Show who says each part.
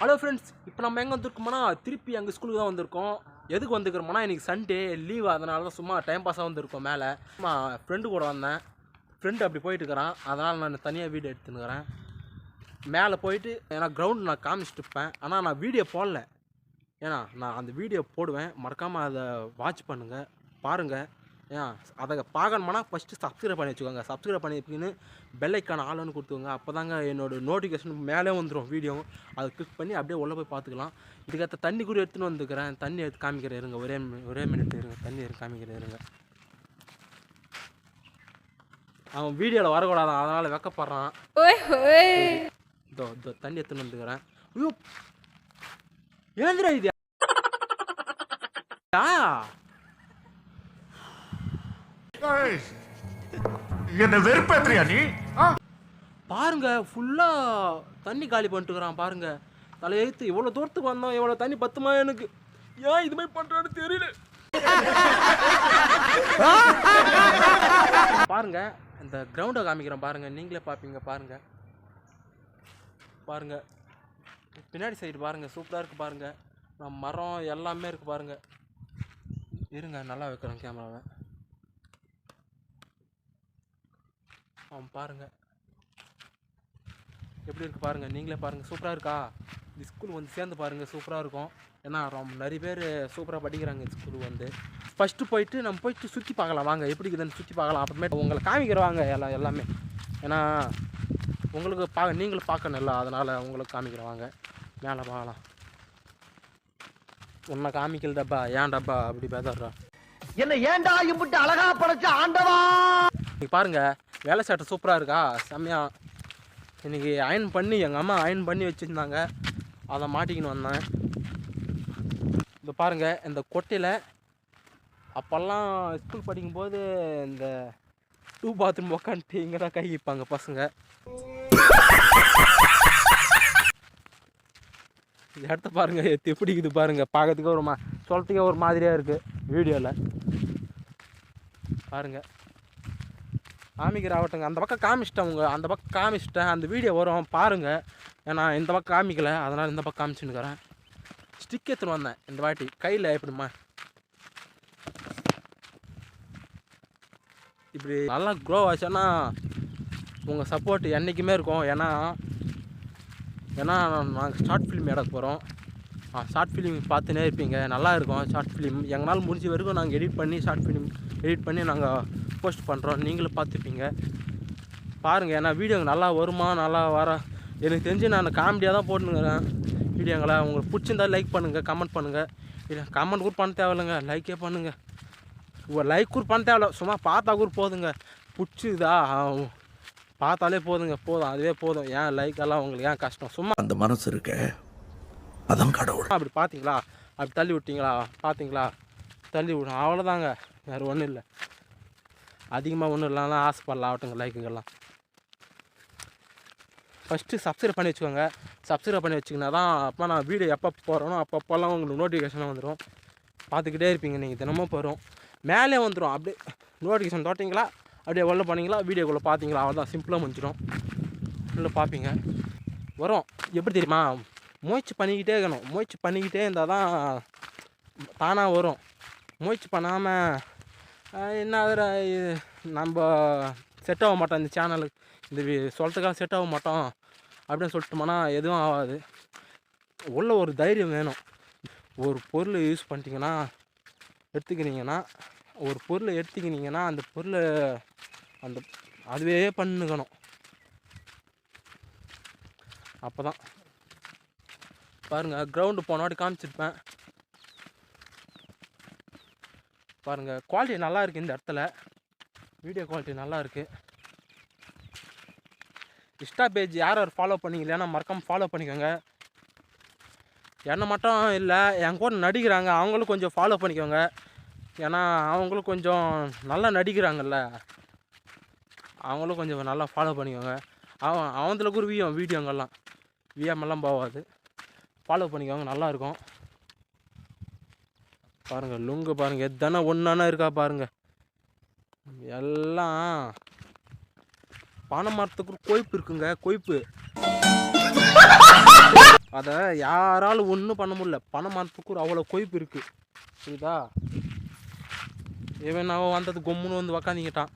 Speaker 1: Hello friends, இப்போ நம்ம எங்கே வந்திருக்கோம்னா திருப்பி எங்கள் ஸ்கூலுக்கு தான் வந்திருக்கோம். எதுக்கு வந்துருக்கிறோம்னா இன்றைக்கி சண்டே லீவ், அதனால தான் சும்மா டைம் பாஸாக வந்திருக்கோம். மேலே சும்மா ஃப்ரெண்டு கூட வந்தேன். ஃப்ரெண்டு அப்படி போயிட்டுருக்கிறான், அதனால் நான் தனியாக வீடியோ எடுத்துன்னுக்கிறேன். மேலே போயிட்டு ஏன்னா கிரவுண்ட் நான் காமிச்சிட்டு இருப்பேன், ஆனால் நான் வீடியோ போடல. ஏன்னா நான் அந்த வீடியோ போடுவேன், மறக்காமல் அதை வாட்ச் பண்ணுங்கள், பாருங்கள். ஏன் அதை பார்க்கணுமானா ஃபஸ்ட்டு சப்ஸ்கிரைப் பண்ணி வச்சுக்கோங்க. சப்ஸ்கிரைப் பண்ணின்னு பெல் ஐக்கான ஆளுன்னு கொடுத்துக்கோங்க. அப்போ தாங்க என்னோடய நோட்டிஃபிகேஷன் மேலே வந்துடும் வீடியோ. அதை கிளிக் பண்ணி அப்படியே உள்ளே போய் பார்த்துக்கலாம். இதுக்கேற்ற தண்ணி கூட எடுத்துன்னு வந்துக்கிறேன். தண்ணி எடுத்து காமிக்கிறேன் இருங்க, ஒரே மினிட் இருங்க. தண்ணி எடுத்து காமிக்கிறேன் இருங்க. அவன் வீடியோவில் வரக்கூடாதான், அதனால் வெக்கப்படுறான். இதோ தண்ணி எடுத்துன்னு வந்துக்கிறேன். ஐயோ ஏந்திரா இது
Speaker 2: என்ன வெறுப்பேத்துறியா நீ?
Speaker 1: பாருங்க, ஃபுல்லா தண்ணி காலி பண்ணிட்டுக்கிறான். பாருங்க, தலையெழுத்து இவ்வளோ தூரத்துக்கு வந்தோம், இவ்வளோ தண்ணி பத்துமா எனக்கு? ஏன் இது மாதிரி பண்றான்னு தெரியல. பாருங்க, இந்த கிரவுண்டை காமிக்கிறேன் பாருங்க, நீங்களே பார்ப்பீங்க. பாருங்க பாருங்க, பின்னாடி சைடு பாருங்க, சூப்பராக இருக்கு பாருங்க. மரம் எல்லாமே இருக்கு பாருங்க. இருங்க, நல்லா வைக்கிறேன் கேமராவை. பாருங்க எப்படி இருக்கு பாருங்க, நீங்களே பாருங்க. சூப்பராக இருக்கா? இந்த ஸ்கூல் வந்து சேர்ந்து பாருங்க, சூப்பராக இருக்கும். ஏன்னா நிறைய பேர் சூப்பராக படிக்கிறாங்க ஸ்கூலுக்கு வந்து. ஃபஸ்ட்டு போயிட்டு நம்ம போயிட்டு சுற்றி பார்க்கலாம் வாங்க, எப்படி இருக்குதுன்னு சுற்றி பார்க்கலாம். அப்புறமேட்டு உங்களை காமிக்கிறவாங்க எல்லாமே. ஏன்னா உங்களுக்கு நீங்களும் பார்க்கணும் இல்லை, அதனால் உங்களுக்கு காமிக்கிறவாங்க. மேலே பார்க்கலாம். உன்னை காமிக்கல டப்பா, ஏன் டப்பா அப்படி பேசுறா?
Speaker 3: என்ன ஏன்டா இம்புட்டு அழகா படைச்ச ஆண்டவா?
Speaker 1: பாருங்க, வேலை சட்டை சூப்பராக இருக்கா? செம்மையா. இன்னைக்கு அயன் பண்ணி எங்கள் அம்மா அயன் பண்ணி வச்சுருந்தாங்க, அதை மாட்டிக்கின்னு வந்தேன். இப்போ பாருங்க, இந்த கொட்டையில் அப்போல்லாம் ஸ்கூல் படிக்கும்போது இந்த 2 பாத்ரூம் உக்காந்துட்டு இங்கே தான் கை வைப்பாங்க பசங்க. இந்த இடத்த பாருங்க, எப்படி இருக்குது பாருங்க. பார்க்கறதுக்கு சொல்கிறதுக்கே ஒரு மாதிரியாக இருக்குது வீடியோவில். பாருங்க, காமிக்கிற ஆகட்டுங்க. அந்த பக்கம் காமிச்சிட்டேன், அந்த பக்கம் காமிச்சிட்டேன். அந்த வீடியோ வரும் பாருங்கள். ஏன்னா இந்த பக்கம் காமிக்கலை, அதனால் இந்த பக்கம் காமிச்சுன்னுக்கிறேன். ஸ்டிக் எடுத்துன்னு வந்தேன் இந்த வாட்டி கையில். எப்படிமா இப்படி நல்லா க்ரோ ஆச்சுன்னா உங்கள் சப்போர்ட் என்றைக்குமே இருக்கும். ஏன்னா நாங்கள் ஷார்ட் ஃபிலிம் எடுக்க போகிறோம். ஷார்ட் ஃபிலிம் பார்த்துனே இருப்பீங்க, நல்லா இருக்கும். ஷார்ட் ஃபிலிம் எங்களால் முடிஞ்ச வரைக்கும் நாங்கள் ஷார்ட் ஃபிலிம் எடிட் பண்ணி நாங்கள் போஸ்ட் பண்ணுறோம். நீங்களும் பார்த்துப்பீங்க பாருங்கள். ஏன்னா வீடியோ நல்லா வருமா, நல்லா எனக்கு தெரிஞ்சு நான் காமெடியாக தான் போட்டுனுங்கிறேன் வீடியோங்களை. உங்களுக்கு பிடிச்சிருந்தால் லைக் பண்ணுங்கள், கமெண்ட் பண்ணுங்கள். இல்லை கமெண்ட் கூட பண்ண தேவையில்லைங்க, லைக்கே பண்ணுங்கள். லைக் கூட பண்ண தேவையில்ல, சும்மா பார்த்தா கூட போதுங்க. பிடிச்சிதா பார்த்தாலே போதுங்க, போதும், அதுவே போதும். ஏன் லைக் எல்லாம் உங்களுக்கு ஏன் கஷ்டம்? சும்மா
Speaker 2: அந்த மனசு இருக்க, அதான் கடவுள்.
Speaker 1: அப்படி பார்த்தீங்களா, அப்படி தள்ளி விட்டீங்களா, பார்த்தீங்களா, தள்ளி விடும், அவ்வளோதாங்க. வேறு ஒன்றும் இல்லை, அதிகமாக ஒன்றும் இல்லைனா ஆசைப்படலாம் ஆகட்டுங்க லைக்குங்கெல்லாம். ஃபஸ்ட்டு சப்ஸ்கிரைப் பண்ணி வச்சுக்கோங்க. சப்ஸ்கிரைப் பண்ணி வச்சிங்கன்னா தான் அப்போ நான் வீடியோ எப்போ போகிறேனோ அப்போல்லாம் உங்களுக்கு நோட்டிஃபிகேஷனாக வந்துடும். பார்த்துக்கிட்டே இருப்பீங்க நீங்கள், தினமும் போகிறோம் மேலே வந்துடும். அப்படியே நோட்டிஃபிகேஷன் தொட்டிங்களா, அப்படியே உள்ள போனீங்களா, வீடியோக்குள்ளே பார்த்தீங்களா, அவ்வளோதான். சிம்பிளாக முடிஞ்சிடும். உள்ளே பார்ப்பீங்க வரும். எப்படி தெரியுமா, முயற்சி பண்ணிக்கிட்டே இருக்கணும். முயற்சி பண்ணிக்கிட்டே இருந்தால் தான் தானாக வரும். முயற்சி பண்ணாமல் என்ன ஆகுற, நம்ம செட் ஆக மாட்டோம் இந்த சேனலுக்கு, இந்த சொல்கிறதுக்காக செட் ஆக மாட்டோம் அப்படின்னு சொல்லிட்டோம்னா எதுவும் ஆகாது. உள்ள ஒரு தைரியம் வேணும். ஒரு பொருள் யூஸ் பண்ணிட்டீங்கன்னா ஒரு பொருளை எடுத்துக்கினீங்கன்னா அந்த பொருளை அதுவே பண்ணுக்கணும். அப்போ தான் பாருங்கள். கிரவுண்டு போன வாட்டி காமிச்சிருப்பேன் பாருங்கள். குவாலிட்டி நல்லா இருக்குது இந்த இடத்துல, வீடியோ குவாலிட்டி நல்லா இருக்குது. இன்ஸ்டா பேஜ் யார் ஃபாலோ பண்ணிக்கலைன்னா மறக்காமல் ஃபாலோ பண்ணிக்கோங்க. என்னை மட்டும் இல்லை, என் கூட நடிக்கிறாங்க, அவங்களும் கொஞ்சம் ஃபாலோ பண்ணிக்கோங்க. ஏன்னா அவங்களும் கொஞ்சம் நல்லா நடிக்கிறாங்கல்ல, அவங்களும் கொஞ்சம் நல்லா ஃபாலோ பண்ணிக்கோங்க. அவங்களுக்கு ஒரு வீடியோங்கெல்லாம் விஎம்எல்லாம் போகாது, ஃபாலோ பண்ணிக்கோங்க, நல்லாயிருக்கும். பாருங்கள் லுங்கு பாருங்கள், எதானா ஒன்றானா இருக்கா பாருங்கள். எல்லாம் பனை மரத்துக்கு கொய்ப்பு இருக்குங்க, கொய்ப்பு. அதை யாராலும் ஒன்றும் பண்ண முடியல. பனை மரத்துக்கு ஒரு அவ்வளோ கொய்ப்பு இருக்குது. புரியுதா? இவன் அவன் வந்தது கொம்முன்னு வந்து உக்காந்துக்கிட்டான்.